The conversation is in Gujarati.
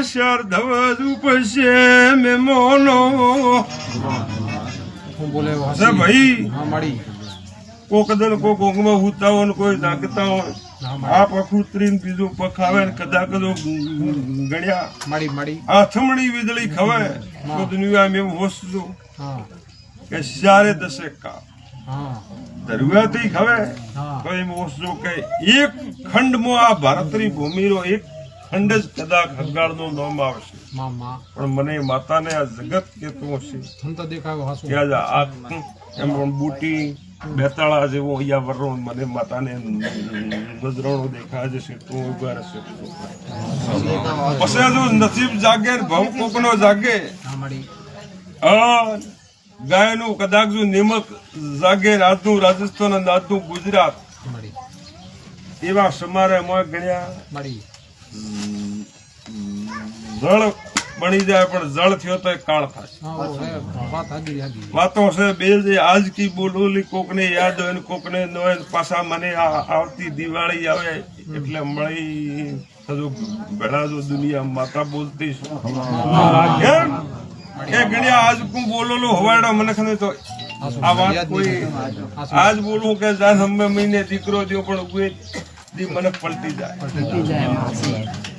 શારદવજ ઉપસે મેમોનો બોલે ભાઈ હા માડી કોક દલ કોક ઊંઘમાં હુતા હોય ને કોઈ જાગતા હોય આ પખુત્રીને બીજું પખ આવે ને કદાચ ગણ્યા માડી માડી આથમણી વીજળી ખવે તો દુનિયા મેં હોસજો હા કે સારે દશેકા હા દરવાથી ખવે હા તો એમ હોસજો કે એક ખંડમાં આ ભારતની ભૂમિનો એક ખંડ જ કદાચ હગાડનું નામ આવશે મામા પણ મને માતાને આ જગત કેતું હશે તમ તો દેખાયો હાસુ કે આ એમ પણ બુટી બેતાળા જેવો અહીંયા વરો મને માતાને નજરાણો દેખાય જશે તું ઉભા રહેશે પછી જો નસીબ જાગે ભવ કોકનો જાગે હા માડી ગાયનું કદાચ જો નિમક જાગે આજનું રાજસ્થાન અને આજનું ગુજરાત માડી એવા સમારે મોય ગણ્યા માડી જળ બની જાય પણ જળ થયો તો કાળ થાય હા ઓ રે વાત હાજી હાજી વાતો છે બે જે આજ કી બોલોલી કોકને યાદ હોય ને કોકને ન હોય પાછા મને આવતી દિવાળી આવે એટલે મળી બધું ભેળા જો દુનિયા માતા બોલતી કેમ એ ગણ્યા આજ હું બોલોલો હવાડો મને ખને તો આ વાત કોઈ આજ બોલું કે જાન હમે મહિને દીકરો થયો પણ ઉગે દી મને પલટી જાય